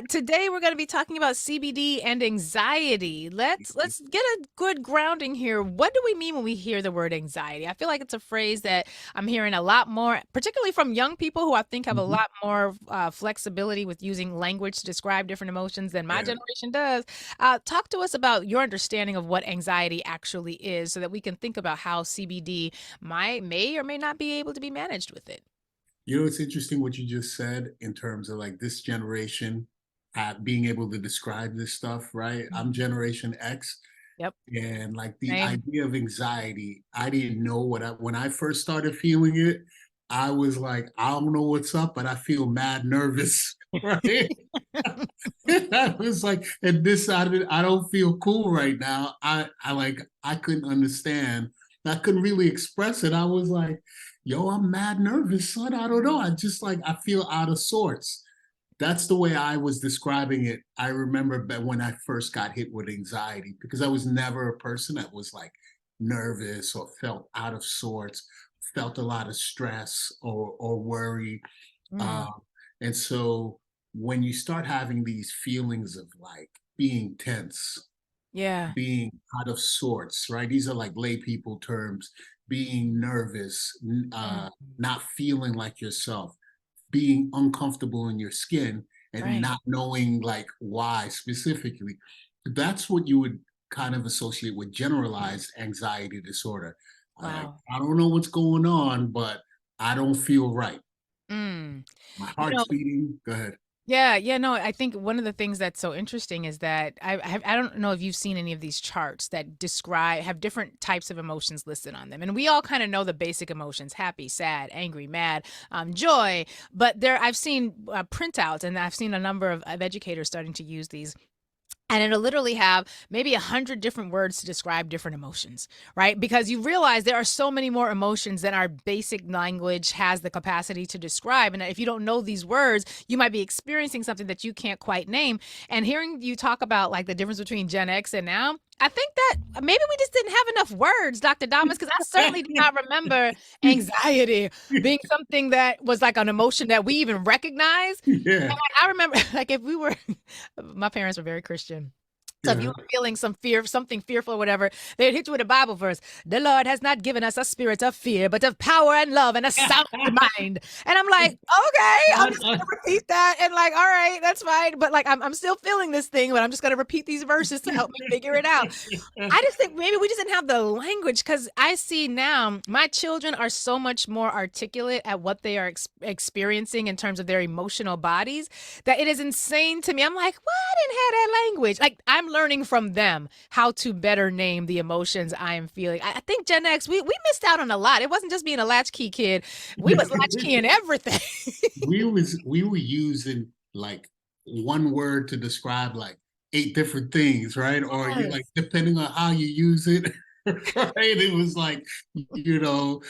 Today we're going to be talking about CBD and anxiety. Let's get a good grounding here. What do we mean when we hear the word anxiety? I feel like it's a phrase that I'm hearing a lot more, particularly from young people who I think have a Mhm. lot more flexibility with using language to describe different emotions than my Yeah. generation does. Talk to us about your understanding of what anxiety actually is, so that we can think about how CBD may or may not be able to be managed with it. It's interesting what you just said in terms of like this generation being able to describe this stuff, right? I'm Mhm. Generation X, Yep. and like the Same. idea of anxiety, I didn't know when I first started feeling it, I was like, I don't know what's up, but I feel mad nervous, right? I was like, and this I don't feel cool right now. I couldn't understand. I couldn't really express it. I was like, yo, I'm mad nervous, son. I don't know. I just like I feel out of sorts. That's the way I was describing it. I remember when I first got hit with anxiety because I was never a person that was like nervous or felt out of sorts, felt a lot of stress or worry. Mm. Um, and so when you start having these feelings of like being tense, Yeah. being out of sorts, right? These are like lay people terms, being nervous, Mm. not feeling like yourself, being uncomfortable in your skin and Right. not knowing like why specifically. That's what you would kind of associate with generalized anxiety disorder. Wow. I don't know what's going on, but I don't feel right. Mm. My You know, heart's beating. Go ahead. yeah, no, I think one of the things that's so interesting is that I don't know if you've seen any of these charts that have different types of emotions listed on them, and we all kind of know the basic emotions: happy, sad, angry, mad, joy. But I've seen printouts, and I've seen a number of educators starting to use these, and it'll literally have maybe 100 different words to describe different emotions, right? Because you realize there are so many more emotions than our basic language has the capacity to describe. And if you don't know these words, you might be experiencing something that you can't quite name. And hearing you talk about like the difference between Gen X and now, I think that maybe we just didn't have enough words, Dr. Damas, because I certainly do not remember anxiety being something that was like an emotion that we even recognize. Yeah. And like, I remember, like, if we were, my parents were very Christian. So if you Yeah. were feeling some fear, something fearful or whatever, they'd hit you with a Bible verse. The Lord has not given us a spirit of fear, but of power and love and a sound mind. And I'm like, okay, I'm just gonna repeat that. And like, all right, that's fine. But like, I'm still feeling this thing, but I'm just gonna repeat these verses to help me figure it out. I just think maybe we just didn't have the language, because I see now my children are so much more articulate at what they are experiencing in terms of their emotional bodies, that it is insane to me. I'm like, what? I didn't have that language. Like, I'm learning from them how to better name the emotions I am feeling. I think Gen X, we missed out on a lot. It wasn't just being a latchkey kid. We was latchkey in everything. We were using like one word to describe like eight different things, right? Or you like Yes. depending on how you use it, right? It was like, you know,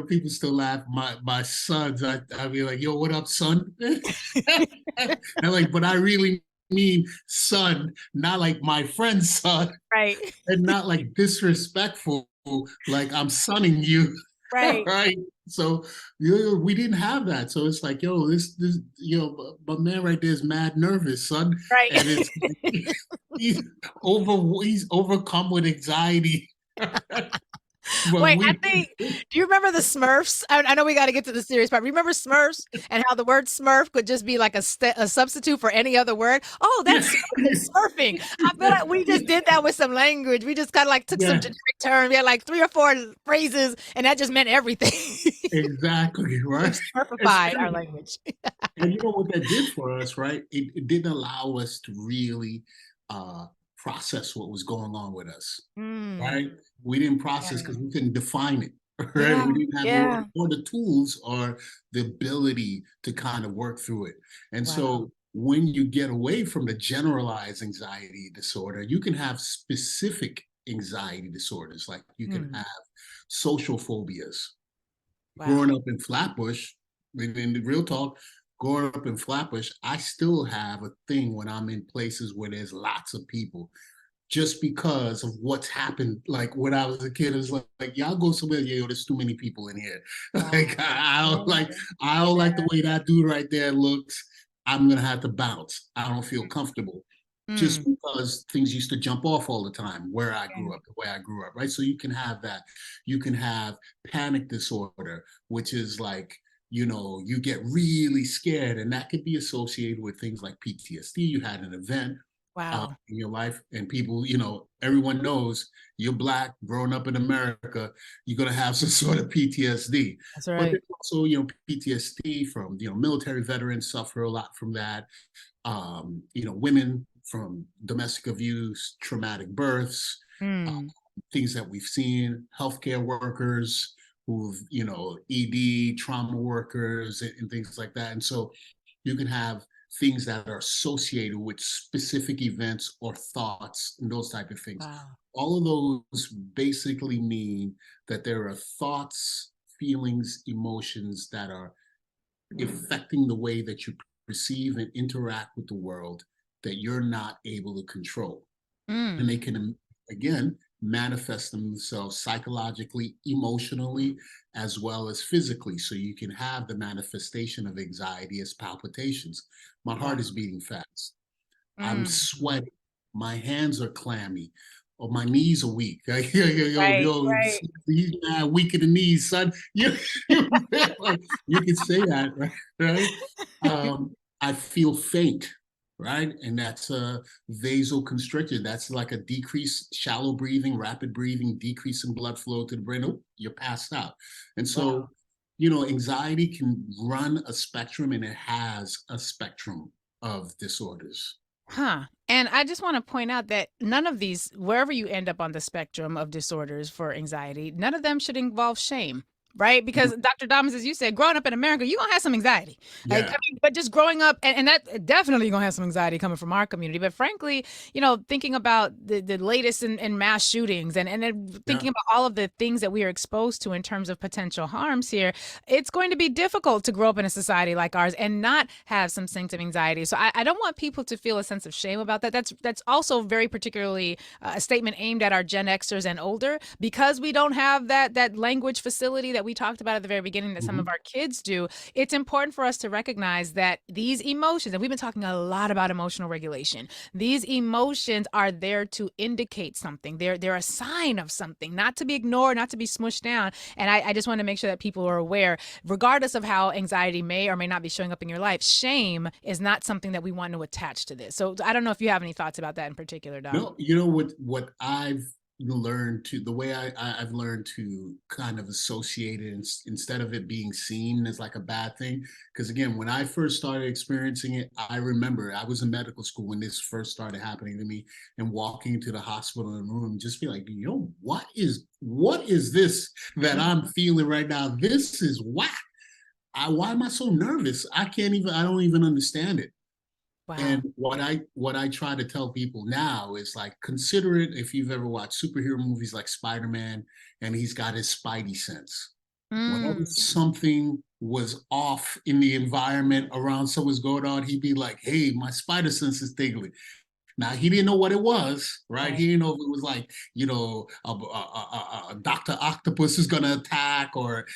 people still laugh. My sons, I be like, yo, what up, son? And like, but I really mean son, not like my friend's son, Right. and not like disrespectful, like I'm sonning you. Right. Right. So we didn't have that. So it's like, yo, this, my man right there is mad nervous, son. Right. And it's he's he's overcome with anxiety. But Wait, I we think, do you remember the Smurfs? I know we got to get to the serious part. Remember Smurfs and how the word Smurf could just be like a substitute for any other word? Oh, yeah. that's Smurf is surfing. I feel like we just did that with some language. We just kind of like took some Yeah, generic terms. We had like three or four phrases, and that just meant everything. exactly. We Right. Smurfified our language. And you know what that did for us, right? It didn't allow us to really process what was going on with us, Mm, right? We didn't process because yeah. we couldn't define it, right? Yeah. We didn't have Yeah. or the tools or the ability to kind of work through it. And Wow. so when you get away from the generalized anxiety disorder, you can have specific anxiety disorders. Like you can Mm, have social phobias. wow. Growing up in Flatbush, in the real talk, growing up in Flatbush, I still have a thing when I'm in places where there's lots of people, just because of what's happened. Like when I was a kid, it was like y'all go somewhere, yeah, yo, there's too many people in here. Wow. Like I Yeah. don't like I don't like the way that dude right there looks. I'm going to have to bounce. I don't feel comfortable. Just Mm. because things used to jump off all the time where I grew up, the way I grew up, right? So you can have that. You can have panic disorder, which is like, you get really scared, and that could be associated with things like PTSD. You had an event Wow. in your life, and people, everyone knows you're Black, growing up in America, you're going to have some sort of PTSD. That's But right. there's also, PTSD from, military veterans suffer a lot from that. Women from domestic abuse, traumatic births, uh, Mm. things that we've seen, healthcare workers who've, ED, trauma workers, and things like that. And so you can have things that are associated with specific events or thoughts and those type of things. Wow. All of those basically mean that there are thoughts, feelings, emotions that are affecting the way that you perceive and interact with the world that you're not able to control. And Mm. they can, again, manifest themselves psychologically, emotionally, as well as physically. So you can have the manifestation of anxiety as palpitations. My Wow. heart is beating fast. I'm Mm. sweating. My hands are clammy. Or my knees are weak. Yo, Right. yo, Right. he's mad weak in the knees, son. You can say that, right? Right? I feel faint, right? And that's a vasoconstricted. That's like a decrease, shallow breathing, rapid breathing, decrease in blood flow to the brain. Oh, you're passed out. And Wow. so, anxiety can run a spectrum, and it has a spectrum of disorders. Huh. And I just want to point out that none of these, wherever you end up on the spectrum of disorders for anxiety, none of them should involve shame. Right? Because Dr. Damas, as you said, growing up in America, you're going to have some anxiety. Like, I Yeah. mean, but just growing up, and that definitely you're going to have some anxiety coming from our community. But frankly, thinking about the latest in mass shootings and then Yeah. thinking about all of the things that we are exposed to in terms of potential harms here, it's going to be difficult to grow up in a society like ours and not have some sense of anxiety. So I don't want people to feel a sense of shame about that. That's also very particularly a statement aimed at our Gen Xers and older, because we don't have that language facility that we talked about at the very beginning that some of our kids do. It's important for us to recognize that these emotions, and we've been talking a lot about emotional regulation, these emotions are there to indicate something. They're a sign of something, not to be ignored, not to be smushed down. And I just want to make sure that people are aware, regardless of how anxiety may or may not be showing up in your life, shame is not something that we want to attach to this. So I don't know if you have any thoughts about that in particular, Dom. No, what I've learned to the way I've learned to kind of associate it instead of it being seen as like a bad thing. Because again, when I first started experiencing it, I remember I was in medical school when this first started happening to me, and walking into the hospital room, just be like, what is this that I'm feeling right now? This is whack. Why am I so nervous? I don't even understand it. Wow. And what I try to tell people now is like, consider it if you've ever watched superhero movies like Spider-Man, and he's got his spidey sense. Whenever Mm. something was off in the environment around someone's going on, he'd be like, hey, my spider sense is tingling. Now, he didn't know what it was, right? Right. He didn't know if it was like, a Dr. Octopus is going to attack, or,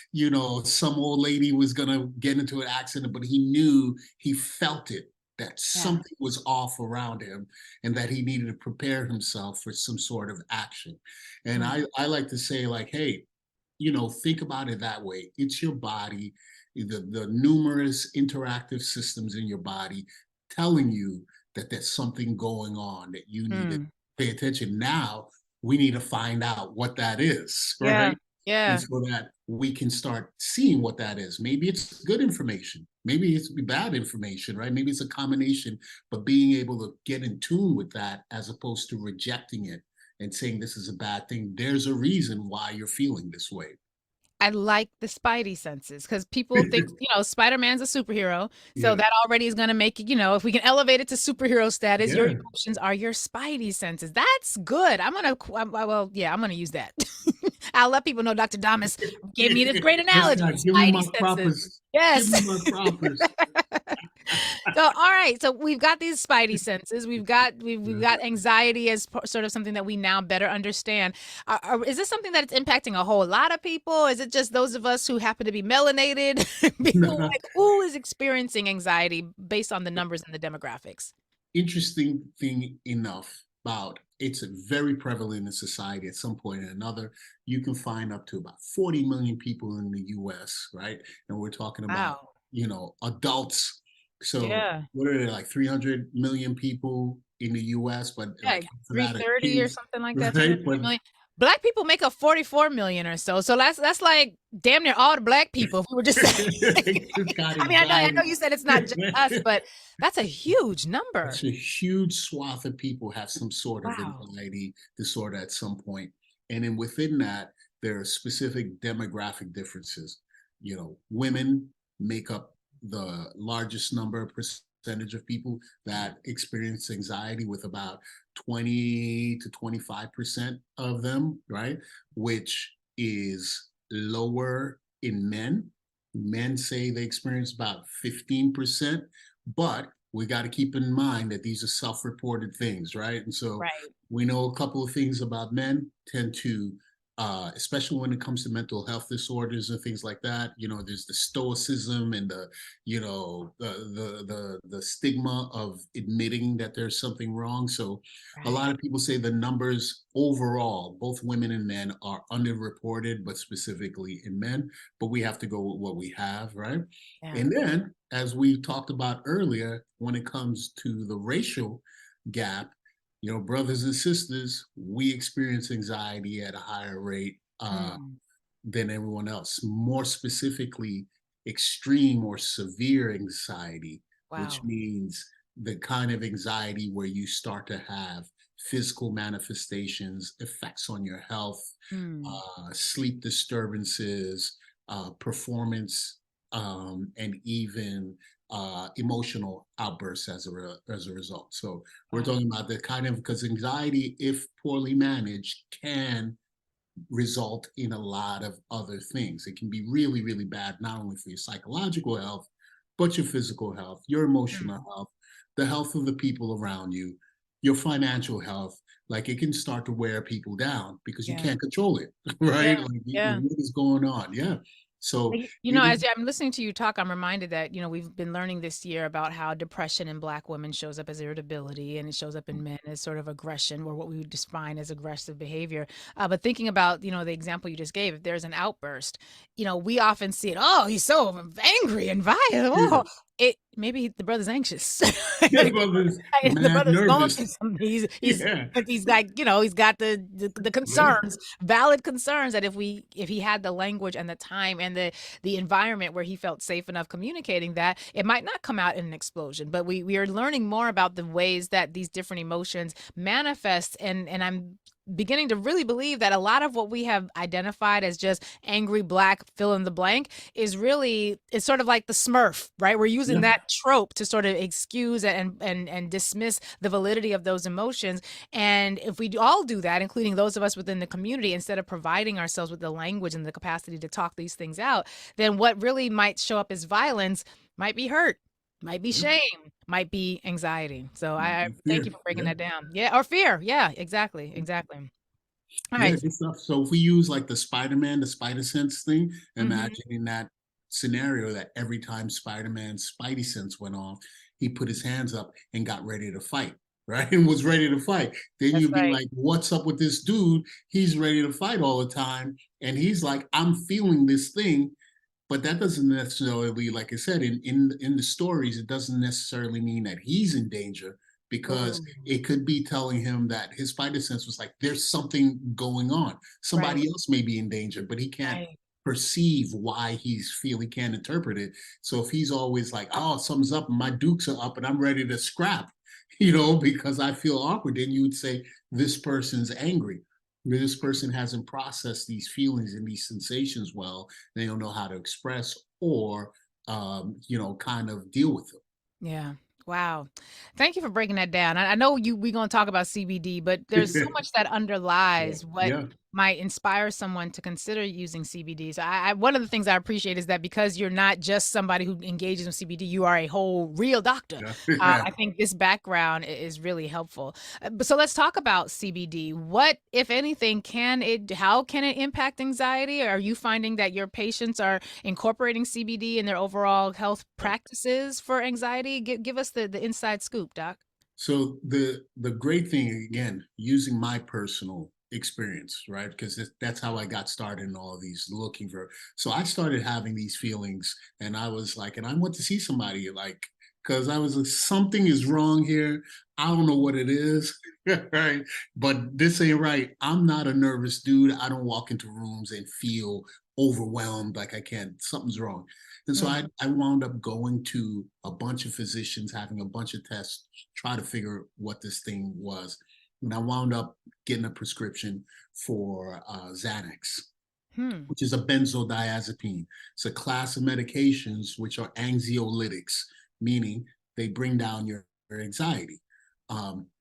some old lady was going to get into an accident, but he felt it, that Yeah. something was off around him, and that he needed to prepare himself for some sort of action. And Mm. I like to say, like, hey, think about it that way. It's your body, the numerous interactive systems in your body telling you that there's something going on that you need to Mm. pay attention. Now we need to find out what that is, Yeah. right? And Yeah. so that we can start seeing what that is. Maybe it's good information. Maybe it's bad information, right? Maybe it's a combination, but being able to get in tune with that as opposed to rejecting it and saying this is a bad thing. There's a reason why you're feeling this way. I like the Spidey senses because people think, Spider-Man's a superhero. So Yeah. that already is going to make it, if we can elevate it to superhero status, your Yeah. emotions are your Spidey senses. That's good. I'm going to use that. I'll let people know Dr. Damas gave me this great That's analogy. right. Give me Spidey my senses. propers. Give Yes. me my propers. So, all right. So we've got these spidey senses. We've Yeah. got anxiety as sort of something that we now better understand. Is this something that it's impacting a whole lot of people? Is it just those of us who happen to be melanated? Like, who is experiencing anxiety based on the numbers and the demographics? Interesting thing enough about it's very prevalent in society at some point or another. You can find up to about 40 million people in the US, right? And we're talking about, Wow. adults. So Yeah. what are there, like 300 million people in the US, but Yeah, like half of that are 330 or kids, something like that, right? 330 But million. Black people make up 44 million or so. So that's like damn near all the black people. If we were just just got I mean, I know anxiety. you said it's not just us, but that's a huge number. It's a huge swath of people have some sort of Wow. anxiety disorder at some point. And then within that, there are specific demographic differences. Women make up the largest number percentage of people that experience anxiety, with about 20 to 25% of them, right? Which is lower in men. Men say they experience about 15%, but we got to keep in mind that these are self-reported things, right? And so Right. we know a couple of things about men tend to, especially when it comes to mental health disorders and things like that. There's the stoicism and the stigma of admitting that there's something wrong. So a Right. lot of people say the numbers overall, both women and men, are underreported, but specifically in men. But we have to go with what we have, right? Yeah. And then, as we talked about earlier, when it comes to the racial gap, brothers and sisters, we experience anxiety at a higher rate Mm. than everyone else. More specifically, extreme or severe anxiety, which Wow. means the kind of anxiety where you start to have physical manifestations, effects on your health, Mm. sleep disturbances, performance, and even emotional outbursts as a result. So we're Wow. talking about the kind of, because anxiety, if poorly managed, can result in a lot of other things. It can be really, really bad, not only for your psychological health, but your physical health, your emotional Mm. health, the health of the people around you, your financial health. Like, it can start to wear people down because you Yeah. can't control it, Yeah. right? Like, Yeah. what is going on? Yeah. So You know, it as is. I'm listening to you talk, I'm reminded that, we've been learning this year about how depression in Black women shows up as irritability and it shows up in men as sort of aggression, or what we would define as aggressive behavior. But thinking about, the example you just gave, if there's an outburst, we often see it, oh, he's so angry and violent. Yeah. Oh, maybe the brother's anxious. Yeah, brother's The mad brother's going through nervous. something. He's Yeah. he's like, he's got the Yeah. concerns, valid concerns, that if he had the language and the time and the environment where he felt safe enough communicating that, it might not come out in an explosion. But we are learning more about the ways that these different emotions manifest, and I'm beginning to really believe that a lot of what we have identified as just angry Black fill in the blank is really, it's sort of like the Smurf, right? We're using Yeah. that trope to sort of excuse and dismiss the validity of those emotions. And if we all do that, including those of us within the community, instead of providing ourselves with the language and the capacity to talk these things out, then what really might show up as violence might be hurt, might be Yeah. shame, might be anxiety. So I thank you Fear. for breaking Yeah. that down. Yeah, or fear. Yeah, exactly, exactly. All Yeah, right. good stuff. So if we use like the Spider-Man, the Spider Sense thing, Mm-hmm. imagine in that scenario that every time Spider-Man's Spidey sense went off, he put his hands up and got ready to fight, right? And was ready to fight. Then That's you'd be right. like, what's up with this dude? He's ready to fight all the time. And he's like, I'm feeling this thing. But that doesn't necessarily, like I said, in the stories, it doesn't necessarily mean that he's in danger, because Oh, it could be telling him that his spider sense was like, there's something going on. right, Somebody else may be in danger, but he can't right. perceive why he can't interpret it. So if he's always like, oh, something's up, and my dukes are up, and I'm ready to scrap, because I feel awkward, then you would say this person's angry. This person hasn't processed these feelings and these sensations well. They don't know how to express or kind of deal with them. Yeah. Wow. Thank you for breaking that down. I know we're going to talk about CBD, but there's so much that Yeah, underlies what yeah, might inspire someone to consider using CBD. So one of the things I appreciate is that because you're not just somebody who engages in CBD, you are a whole real doctor. Yeah. Yeah. I think this background is really helpful. So let's talk about CBD. What, if anything, how can it impact anxiety? Are you finding that your patients are incorporating CBD in their overall health practices for anxiety? Give us the inside scoop, Doc. So the great thing, again, using my personal experience, right? Because that's how I got started in all of these looking for. So I started having these feelings, and I was like, and I went to see somebody, like, because I was like, something is wrong here. I don't know what it is, right? But this ain't right. I'm not a nervous dude. I don't walk into rooms and feel overwhelmed like I can't. Something's wrong. And so Mm. I wound up going to a bunch of physicians, having a bunch of tests, try to figure what this thing was. And I wound up getting a prescription for Xanax, Hmm. which is a benzodiazepine. It's a class of medications which are anxiolytics, meaning they bring down your anxiety.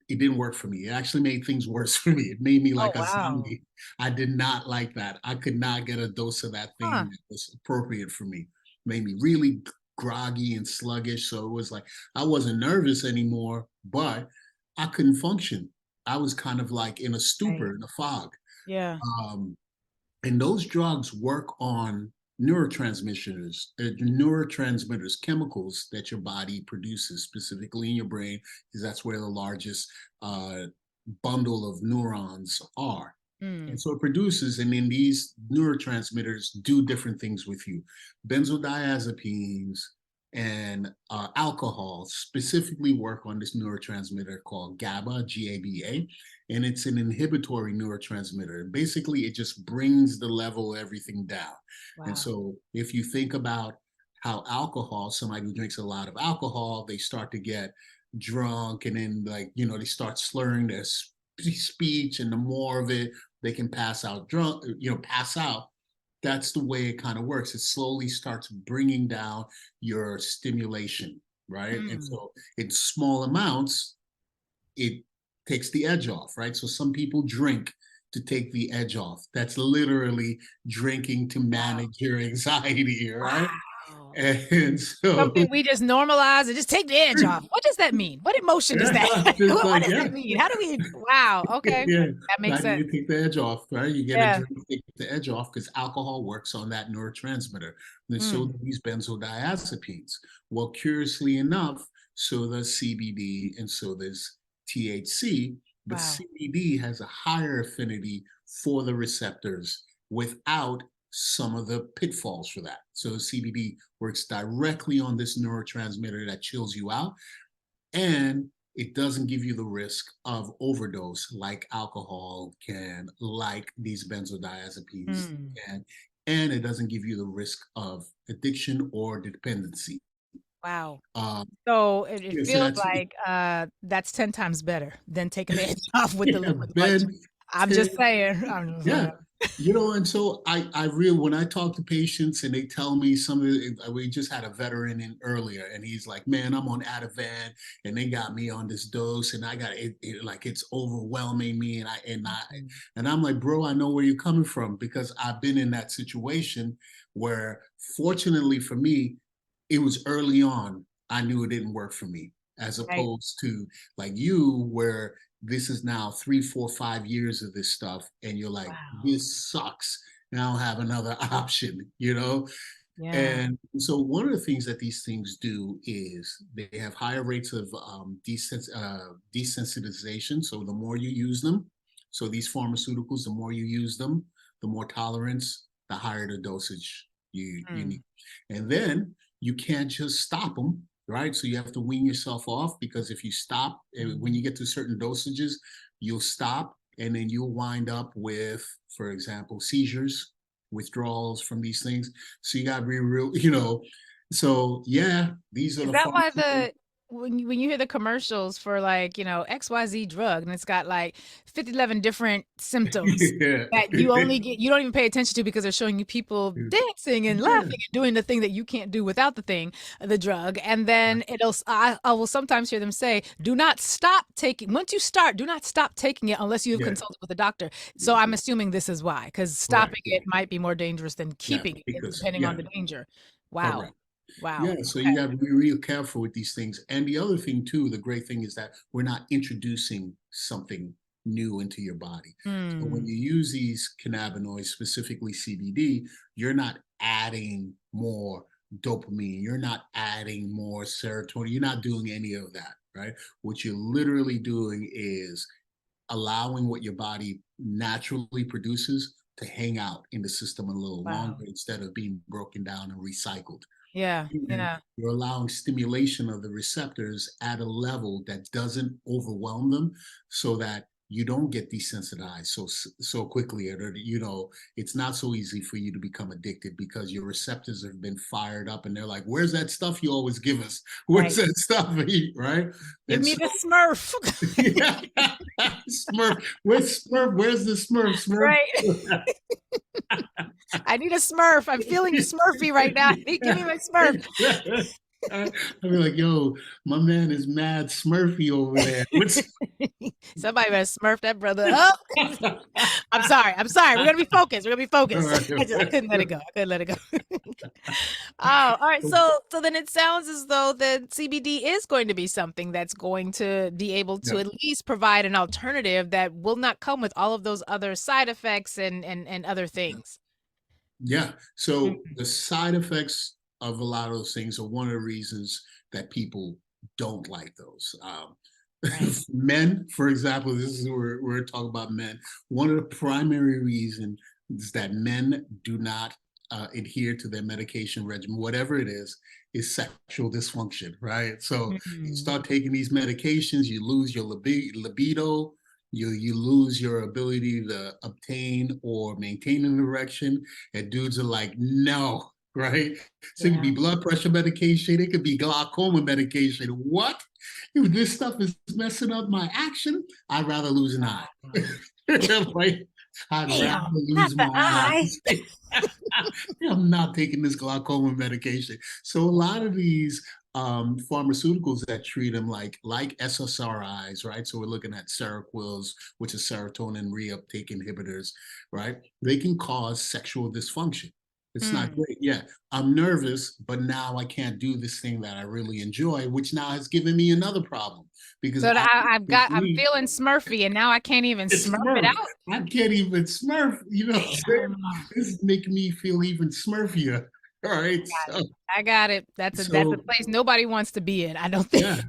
It didn't work for me. It actually made things worse for me. It made me Oh, like a wow. zombie. I did not like that. I could not get a dose of that Huh. thing that was appropriate for me. Made me really groggy and sluggish. So it was like I wasn't nervous anymore, but I couldn't function. I was kind of like in a Right. stupor, in a fog. Yeah. Um, and those drugs work on neurotransmitters, chemicals that your body produces, specifically in your brain, because that's where the largest uh, bundle of neurons are. Mm. And so it produces, and then these neurotransmitters do different things with you. Benzodiazepines and alcohol specifically work on this neurotransmitter called GABA, GABA, and it's an inhibitory neurotransmitter. Basically, it just brings the level of everything down. And Wow. so if you think about how alcohol, somebody who drinks a lot of alcohol, they start to get drunk, and then, like, they start slurring their speech, and the more of it, they can pass out drunk, pass out. That's the way it kind of works. It slowly starts bringing down your stimulation, right? And Mm. so in small amounts, it takes the edge off, right? So some people drink to take the edge off. That's literally drinking to Wow. manage your anxiety, right? Wow. And so Something we just normalize and just take the edge off. What does that mean? What emotion is that? just What like, does yeah, that mean? How do we wow, okay. yeah, That makes I need sense. to take the edge off, right? You get a Yeah. drink to take the edge off because alcohol works on that neurotransmitter. And so Mm. do these benzodiazepines. Well, curiously enough, so does CBD and so does THC, but Wow. CBD has a higher affinity for the receptors without some of the pitfalls for that. So CBD works directly on this neurotransmitter that chills you out, and it doesn't give you the risk of overdose like alcohol can, like these benzodiazepines Mm. can, and it doesn't give you the risk of addiction or dependency. Wow. Um, So it yeah, so feels that's like, that's 10 times better than taking the edge off with yeah, the with a bunch Ben. of I'm just saying. I'm just Yeah. saying. And so I really, when I talk to patients and they tell me some of it, we just had a veteran in earlier, and he's like, man, I'm on Ativan and they got me on this dose, and I got it like it's overwhelming me. Mhm. And I'm like, bro, I know where you're coming from, because I've been in that situation where, fortunately for me, it was early on. I knew it didn't work for me, as Right. opposed to like you, where this is now 3, 4, 5 years of this stuff, and you're like, Wow. this sucks. And I don't have another option. Yeah. And so one of the things that these things do is they have higher rates of desensitization. So the more you use them, so these pharmaceuticals, the more you use them, the more tolerance, the higher the dosage you Mm. need. And then you can't just stop them, right? So you have to wean yourself off, because if you stop, when Mhm. you get to certain dosages, you'll stop, and then you'll wind up with, for example, seizures, withdrawals from these things. So you got to be real. So yeah, these are Is the that why pharmaceuticals. when you hear the commercials for like, XYZ drug and it's got like 11 different symptoms Yeah. that you don't even pay attention to because they're showing you people dancing and Yeah. laughing and doing the thing that you can't do without the drug. And then I will sometimes hear them say, do not stop taking, once you start, do not stop taking it unless you have Yeah. consulted with a doctor. So I'm assuming this is why, because stopping Right. it might be more dangerous than Yeah. keeping it, Because, depending on the danger. Wow. correct. Wow. Yeah, so you got to be real careful with these things. And the other thing too, the great thing is that we're not introducing something new into your body. So when Mm, you use these cannabinoids, specifically CBD, you're not adding more dopamine, you're not adding more serotonin, you're not doing any of that, right? What you're literally doing is allowing what your body naturally produces to hang out in the system a little wow. longer instead of being broken down and recycled. Yeah. And Yeah. you're allowing stimulation of the receptors at a level that doesn't overwhelm them so that you don't get desensitized so quickly, or it's not so easy for you to become addicted because your receptors have been fired up and they're like, where's that stuff you always give us? Where's Right. that stuff? Right? Give And me so the Smurf. yeah. Smurf, where's the Smurf? Right. Smurf. I need a Smurf. I'm feeling Smurfy right now. Give me my Smurf. I'd be like, yo, my man is mad Smurfy over there. What's Somebody better Smurf that brother up. I'm sorry. I'm sorry. We're gonna be focused. We're gonna be all focused. right. I couldn't let it go. I couldn't let it go. Oh, all right. So then it sounds as though the CBD is going to be something that's going to be able to Yeah. at least provide an alternative that will not come with all of those other side effects and other things. Yeah. So Mhm. the side effects of a lot of those things are one of the reasons that people don't like those. Right. Men, for example, this is where we're talking about men. One of the primary reasons that men do not adhere to their medication regimen, whatever it is sexual dysfunction, right? So you Mm. start taking these medications, you lose your libido, you lose your ability to obtain or maintain an erection, and dudes are like, no, right? So it could Yeah. be blood pressure medication, it could be glaucoma medication. What? If this stuff is messing up my action, I'd rather lose an eye. Right? I'd rather Damn, not lose the my eye. eyes. I'm not taking this glaucoma medication. So a lot of these pharmaceuticals that treat them like SSRIs, right? So we're looking at Seroquels, which is serotonin reuptake inhibitors, right? They can cause sexual dysfunction. It's not Mm. great. Yeah, I'm nervous, but now I can't do this thing that I really enjoy, which now has given me another problem because So I'm me, feeling Smurfy, and now I can't even it's Smurf it Smurf. out. I can't even Smurf. You know what I'm saying? Damn. This is making me feel even Smurfier. All right. I got it. That's a So place nobody wants to be in. I don't think. yeah.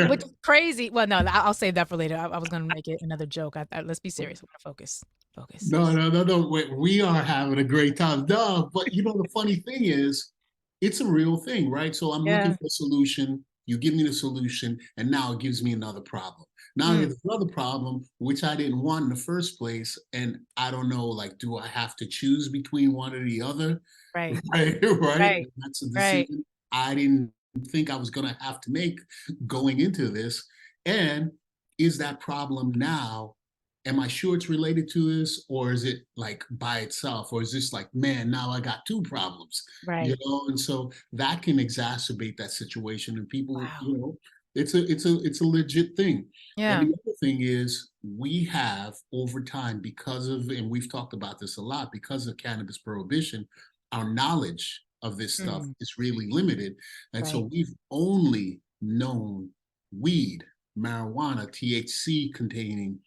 Which Yeah. is crazy. Well, no, I'll save that for later. I was gonna make it another joke. Let's be serious. We're gonna focus. Focus. No, no, no, no. Wait, we are having a great time. Duh. But the funny thing is, it's a real thing, right? So I'm looking Yeah. for a solution. You give me the solution, and now it gives me another problem. Now I Mm, get another problem, which I didn't want in the first place. And I don't know, like, do I have to choose between one or the other? right. Right, right. Right. That's a Right. decision I didn't think I was going to have to make going into this. And is that problem now? Am I sure it's related to this, or is it like by itself, or is this like, man, now I got two problems, Right. And so that can exacerbate that situation, and people, Wow. it's a legit thing. And Yeah. the other thing is, we have over time, and we've talked about this a lot, because of cannabis prohibition, our knowledge of this stuff Mm, is really limited. And right. so we've only known weed, marijuana, THC containing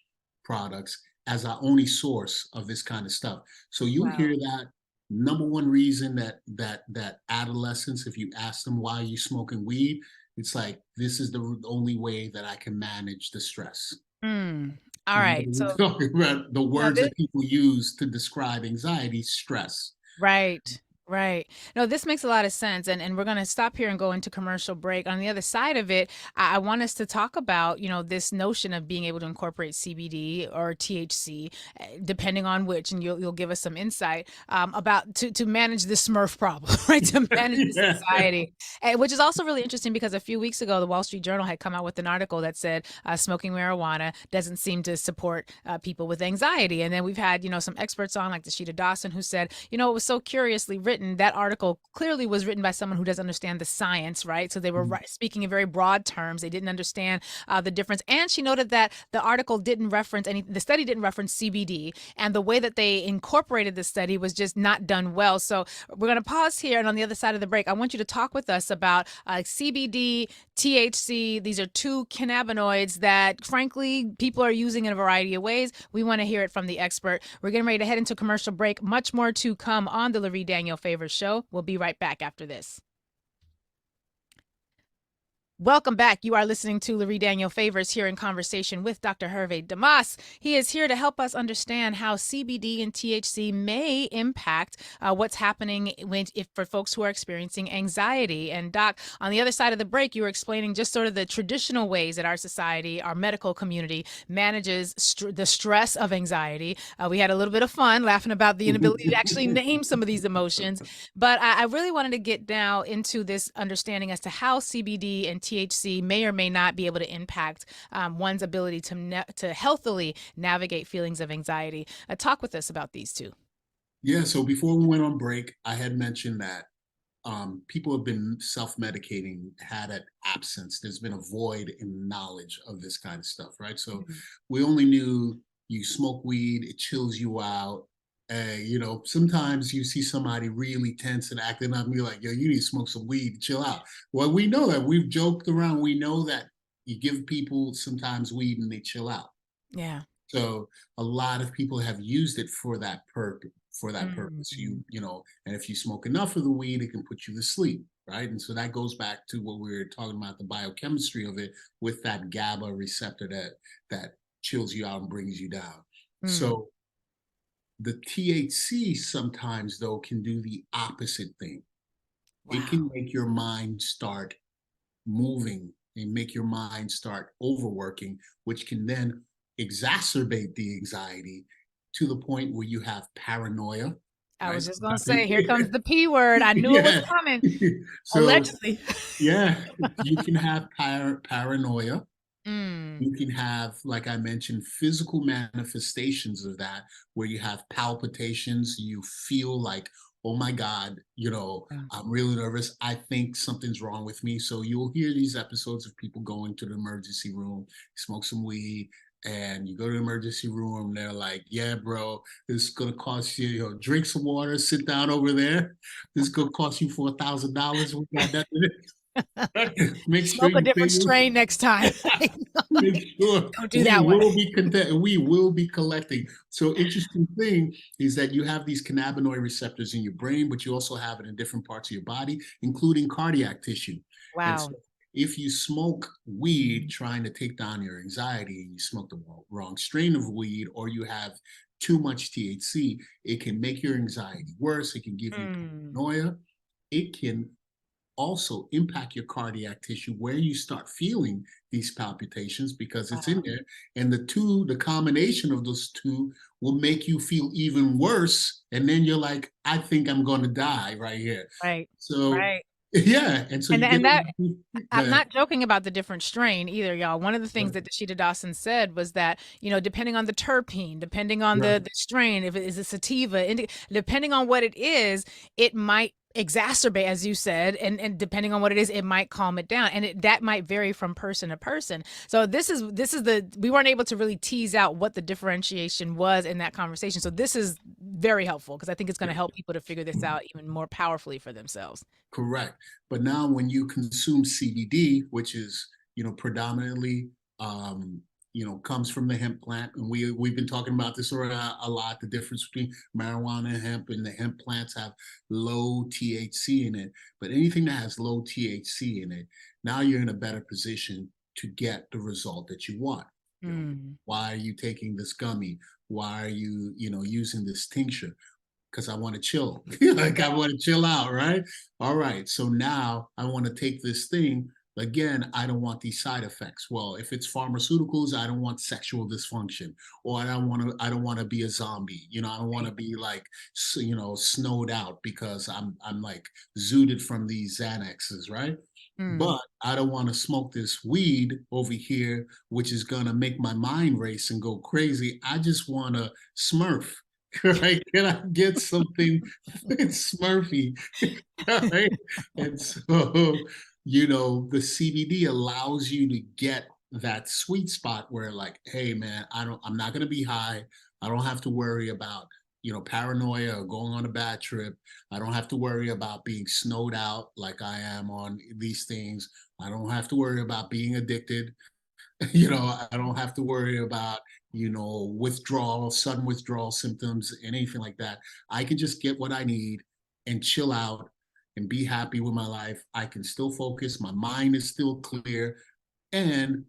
products as our only source of this kind of stuff. So you'll Wow. hear that number one reason that adolescents, if you ask them why are you smoking weed, it's like, this is the only way that I can manage the stress. Mm. All And right. we're So talking about the no, words this that people use to describe anxiety, stress. right. Right. No, this makes a lot of sense. And we're going to stop here and go into commercial break. On the other side of it, I want us to talk about, this notion of being able to incorporate CBD or THC, depending on which, and you'll give us some insight about to manage the Smurf problem, right? To manage this Yeah. anxiety, which is also really interesting because a few weeks ago, the Wall Street Journal had come out with an article that said smoking marijuana doesn't seem to support people with anxiety. And then we've had, some experts on like Dashida Dawson who said, it was so curiously written. That article clearly was written by someone who doesn't understand the science, right? So they were speaking in very broad terms. They didn't understand the difference. And she noted that the article didn't reference the study didn't reference CBD, and the way that they incorporated the study was just not done well. So we're going to pause here, and on the other side of the break, I want you to talk with us about CBD, THC. These are two cannabinoids that, frankly, people are using in a variety of ways. We want to hear it from the expert. We're getting ready to head into commercial break. Much more to come on the Lurie Daniel Favors Show. We'll be right back after this. Welcome back. You are listening to Lurie Daniel Favors here in conversation with Dr. Herve Damas. He is here to help us understand how CBD and THC may impact what's happening for folks who are experiencing anxiety. And Doc, on the other side of the break, you were explaining just sort of the traditional ways that our society, our medical community manages the stress of anxiety. We had a little bit of fun laughing about the inability to actually name some of these emotions. But I really wanted to get now into this understanding as to how CBD and THC may or may not be able to impact one's ability to healthily navigate feelings of anxiety. Talk with us about these two. Yeah, so before we went on break, I had mentioned that people have been self-medicating, had an absence. There's been a void in knowledge of this kind of stuff, right? So we only knew you smoke weed, it chills you out. Sometimes you see somebody really tense and acting up and you're like, yo, you need to smoke some weed to chill out. Well, we know that. We've joked around. We know that you give people sometimes weed and they chill out. Yeah. So a lot of people have used it for that purpose. And if you smoke enough of the weed, it can put you to sleep, right? And so that goes back to what we were talking about, the biochemistry of it, with that GABA receptor that chills you out and brings you down. So the THC sometimes, though, can do the opposite thing. Wow. It can make your mind start moving and make your mind start overworking, which can then exacerbate the anxiety to the point where you have paranoia. I Right? was just going to say, here comes the P word. I knew it was coming. So, allegedly. Yeah, you can have paranoia. Mm. You can have, like I mentioned, physical manifestations of that, where you have palpitations, you feel like, oh my God, I'm really nervous. I think something's wrong with me. So you'll hear these episodes of people going to the emergency room, smoke some weed, and you go to the emergency room, they're like, yeah, bro, this is going to cost you, drink some water, sit down over there. This is going to cost you $4,000. We got that. Make sure Smoke a you different strain next time. Make sure Don't do that one. We will be collecting. So interesting thing is that you have these cannabinoid receptors in your brain, but you also have it in different parts of your body, including cardiac tissue. And Wow. so if you smoke weed trying to take down your anxiety and you smoke the wrong strain of weed, or you have too much THC, it can make your anxiety worse. It can give you paranoia. It can also impact your cardiac tissue, where you start feeling these palpitations, because it's in there. And the combination of those two will make you feel even worse. And then you're like, I think I'm going to die right here. Right. So, Right. yeah. And so And that I'm the, not joking about the different strain either, y'all. One of the things that Dashida Dawson said was that, depending on the terpene, depending on the strain, if it is a sativa, depending on what it is, it might exacerbate, as you said, and depending on what it is, it might calm it down, and that might vary from person to person. So this is we weren't able to really tease out what the differentiation was in that conversation. So this is very helpful, because I think it's going to help people to figure this out even more powerfully for themselves. Correct. But now when you consume CBD, which is, predominantly, comes from the hemp plant, and we've been talking about this a lot, the difference between marijuana and hemp, and the hemp plants have low THC in it. But anything that has low THC in it, now you're in a better position to get the result that you want. Why are you taking this gummy? Why are you, using this tincture? Because I want to chill. Like I want to chill out, right? All right. So now I want to take this thing. Again, I don't want these side effects. Well, if it's pharmaceuticals, I don't want sexual dysfunction, or I don't want to be a zombie. I don't want to be like, snowed out because I'm like zooted from these Xanaxes, right? Mm. But I don't want to smoke this weed over here, which is gonna make my mind race and go crazy. I just want to smurf. Right? Can I get something Smurfy? Right? And so, the CBD allows you to get that sweet spot where, like, hey man, I'm not gonna be high. I don't have to worry about, paranoia or going on a bad trip. I don't have to worry about being snowed out like I am on these things. I don't have to worry about being addicted. I don't have to worry about, sudden withdrawal symptoms, and anything like that. I can just get what I need and chill out and be happy with my life. I can still focus. My mind is still clear, and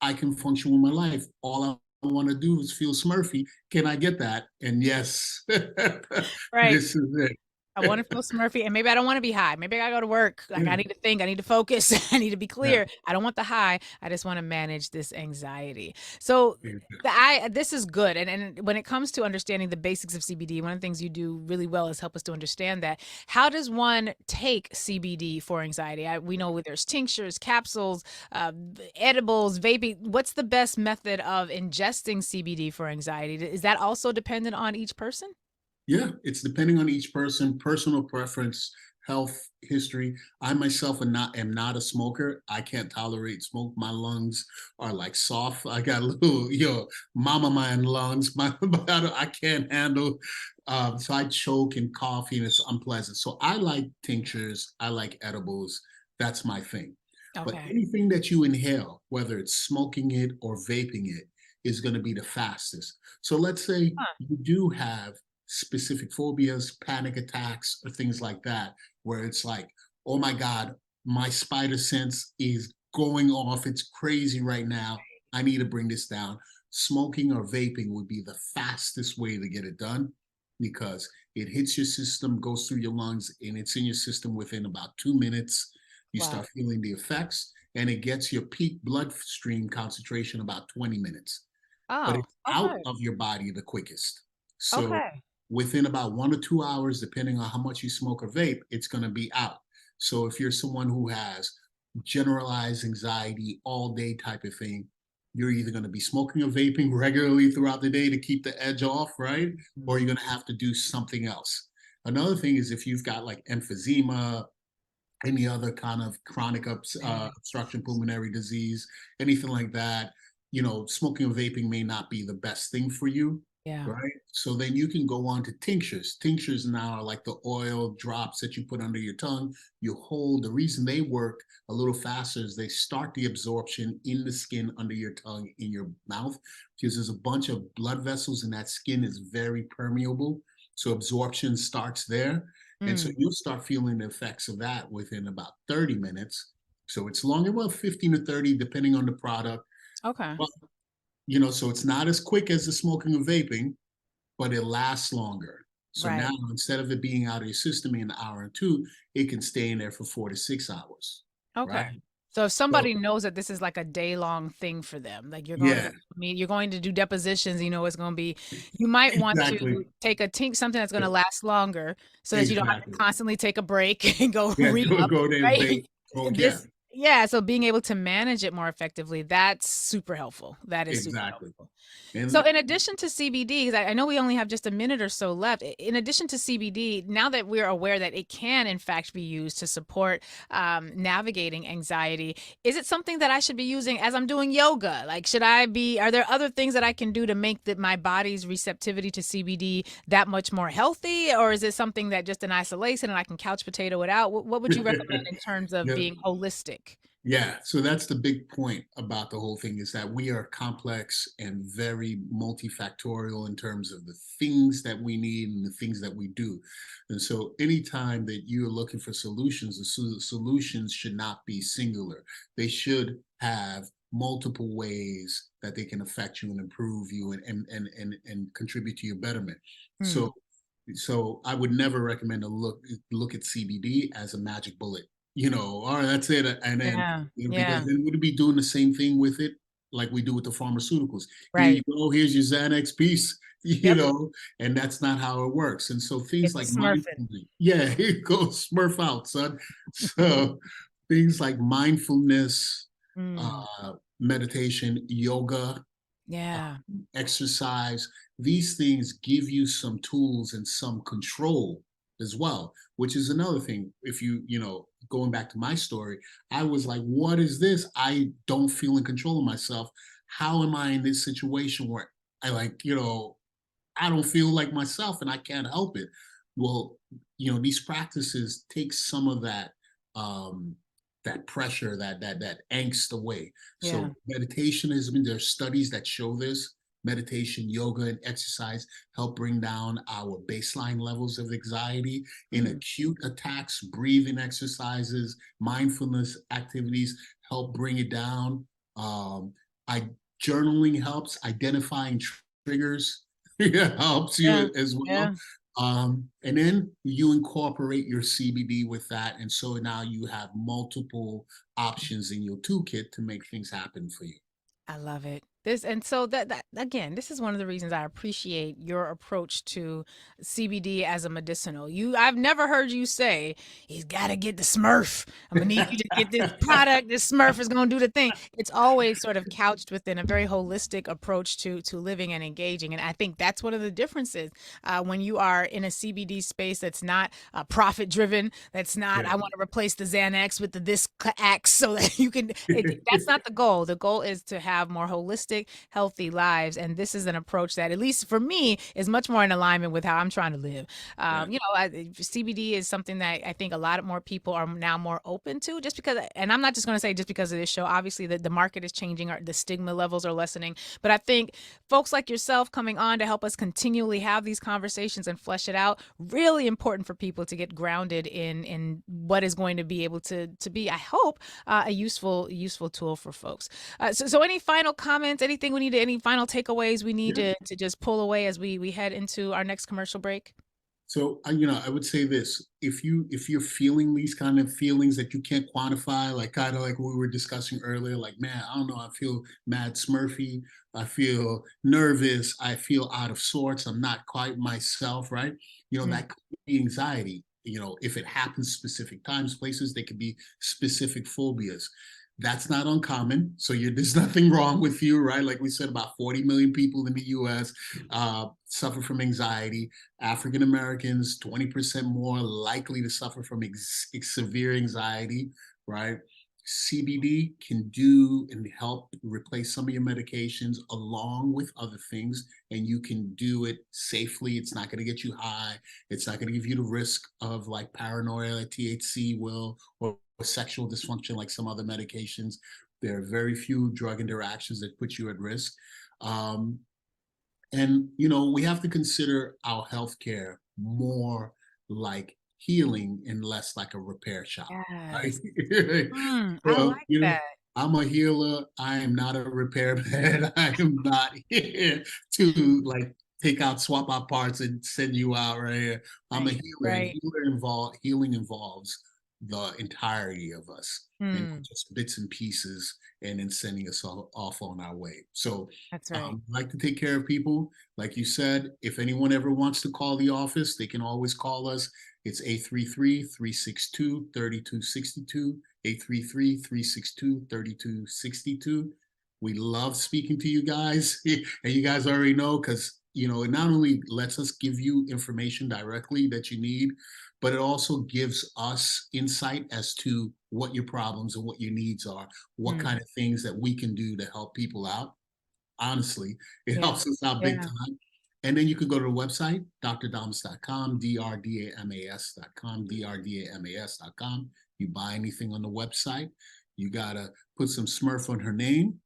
I can function with my life. All I want to do is feel Smurfy. Can I get that? And yes, Right. this is it. I want to feel Smurfy, and maybe I don't want to be high. Maybe I gotta go to work. Like I Yeah, need to think, I need to focus, I need to be yeah, clear. I don't want the high. I just want to manage this anxiety. So this is good. And when it comes to understanding the basics of CBD, one of the things you do really well is help us to understand that. How does one take CBD for anxiety? We know there's tinctures, capsules, edibles, vaping. What's the best method of ingesting CBD for anxiety? Is that also dependent on each person? Yeah, it's depending on each person, personal preference, health history. I myself am not a smoker. I can't tolerate smoke. My lungs are like soft. I got little, mama man lungs. I can't handle. So I choke and cough, and it's unpleasant. So I like tinctures. I like edibles. That's my thing. But Okay. anything that you inhale, whether it's smoking it or vaping it, is going to be the fastest. So let's say Huh. you do have specific phobias, panic attacks, or things like that, where it's like, oh my God, my spider sense is going off. It's crazy right now. I need to bring this down. Smoking or vaping would be the fastest way to get it done because it hits your system, goes through your lungs, and it's in your system within about 2 minutes. You Wow. start feeling the effects, and it gets your peak bloodstream concentration about 20 minutes, but Oh, it's out okay. of your body the quickest. So Okay. within about 1 or 2 hours, depending on how much you smoke or vape, it's going to be out. So if you're someone who has generalized anxiety, all day type of thing, you're either going to be smoking or vaping regularly throughout the day to keep the edge off, right? Or you're going to have to do something else. Another thing is if you've got like emphysema, any other kind of chronic Right. obstruction pulmonary disease, anything like that, smoking or vaping may not be the best thing for you, Yeah. right? So then you can go on to tinctures. Tinctures now are like the oil drops that you put under your tongue. You hold. The reason they work a little faster is they start the absorption in the skin under your tongue, in your mouth, because there's a bunch of blood vessels and that skin is very permeable. So absorption starts there. And so Mm. you'll start feeling the effects of that within about 30 minutes. So it's longer, well, 15 to 30, depending on the product. Okay. But, so it's not as quick as the smoking or vaping, but it lasts longer. So now Right. instead of it being out of your system in an hour or two, it can stay in there for 4 to 6 hours, right? Okay. So if So somebody knows that this is like a day-long thing for them, like yeah, you're going to do depositions, it's going to be, you might want to exactly. take something that's going to last longer so that you don't have to Exactly. constantly take a break and go Yeah, go, re-up, go there and right? vape. Oh, yeah, This, yeah. So being able to manage it more effectively, that's super helpful. That is super exactly. helpful. So, And in addition to CBD, 'cause I know we only have just a minute or so left. In addition to CBD, now that we're aware that it can, in fact, be used to support navigating anxiety, is it something that I should be using as I'm doing yoga? Like, are there other things that I can do to make my body's receptivity to CBD that much more healthy? Or is it something that just in isolation and I can couch potato it out? What would you recommend in terms of yeah, being holistic? yeah, so that's the big point about the whole thing is that we are complex and very multifactorial in terms of the things that we need and the things that we do. And so anytime that you're looking for solutions, the solutions should not be singular. They should have multiple ways that they can affect you and improve you and contribute to your betterment. Hmm. So So I would never recommend to look at CBD as a magic bullet. All right, that's it. And then Yeah. because Yeah. then we'd be doing the same thing with it, like we do with the pharmaceuticals. Here you Right. go. Here's your Xanax piece. Yep. And that's not how it works. And so things It's a like smurfing. mindfulness, yeah, it goes Smurf out, son. So things like mindfulness, Mm. meditation, yoga, Yeah. exercise, these things give you some tools and some control as well, which is another thing. If going back to my story, I was like, what is this? I don't feel in control of myself. How am I in this situation where I I don't feel like myself and I can't help it? Well, these practices take some of um, that pressure, that angst away. Yeah. So meditation has been, there's studies that show this. Meditation, yoga, and exercise help bring down our baseline levels of anxiety. In Mm. acute attacks, breathing exercises, mindfulness activities help bring it down. I Journaling helps. Identifying triggers helps Yeah. you as well. Yeah. And then you incorporate your CBD with that. And so now you have multiple options in your toolkit to make things happen for you. I love it. This and so that again, this is one of the reasons I appreciate your approach to CBD as a medicinal. I've never heard you say he's got to get the Smurf. I'm gonna need you to get this product. This Smurf is gonna do the thing. It's always sort of couched within a very holistic approach to living and engaging, and I think that's one of the differences when you are in a CBD space that's not profit driven. That's not Yeah. I want to replace the Xanax with the this X so that you can. That's not the goal. The goal is to have more holistic, healthy lives. And this is an approach that, at least for me, is much more in alignment with how I'm trying to live. Right. CBD is something that I think a lot more people are now more open to just because, and I'm not just going to say just because of this show, obviously the market is changing, the stigma levels are lessening. But I think folks like yourself coming on to help us continually have these conversations and flesh it out, really important for people to get grounded in what is going to be able to be, I hope, a useful tool for folks. So any final comments, anything we need to, any final takeaways we need Yeah. to just pull away as we head into our next commercial break? So I would say this: if you're feeling these kind of feelings that you can't quantify, like kind of like we were discussing earlier, like, man, I don't know, I feel mad Smurfy, I feel nervous, I feel out of sorts, I'm not quite myself, right? Mm. That could be anxiety. If it happens specific times, places, they could be specific phobias. That's not uncommon. So there's nothing wrong with you, right? Like we said, about 40 million people in the US suffer from anxiety. African Americans, 20% more likely to suffer from severe anxiety, right? CBD can do and help replace some of your medications along with other things, and you can do it safely. It's not going to get you high. It's not going to give you the risk of like paranoia, like THC will, or sexual dysfunction like some other medications. There are very few drug interactions that put you at risk. Um, and we have to consider our healthcare more like healing and less like a repair shop, right? Yes. I So, like that. I'm a healer. I am not a repairman. I am not here to like take out, swap out parts and send you out right here. I'm a Right. healer, and Right. healing involves the entirety of us and not Mm. just bits and pieces and then sending us off on our way. So That's right. like to take care of people. Like you said, if anyone ever wants to call the office, they can always call us. It's 833-362-3262, 833-362-3262. We love speaking to you guys. And you guys already know, because it not only lets us give you information directly that you need, but it also gives us insight as to what your problems and what your needs are, what Mm. kind of things that we can do to help people out. Honestly, it Yeah. helps us out big Yeah. time. And then you can go to the website, drdamas.com, drdamas.com, drdamas.com. You buy anything on the website, you got to put some Smurf on her name.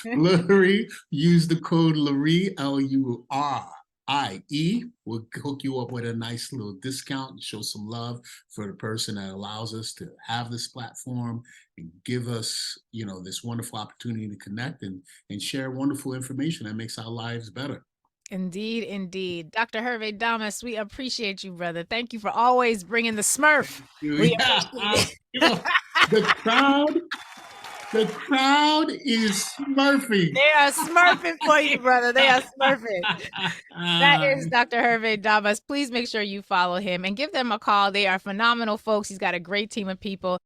Lurie, use the code Lurie, Lur, IE. We'll hook you up with a nice little discount and show some love for the person that allows us to have this platform and give us, this wonderful opportunity to connect and share wonderful information that makes our lives better. Indeed, indeed. Dr. Herve Damas, we appreciate you, brother. Thank you for always bringing the Smurf. We appreciate it. The crowd is smurfing. They are smurfing for you, brother. They are smurfing. That is Dr. Herve Damas. Please make sure you follow him and give them a call. They are phenomenal folks. He's got a great team of people.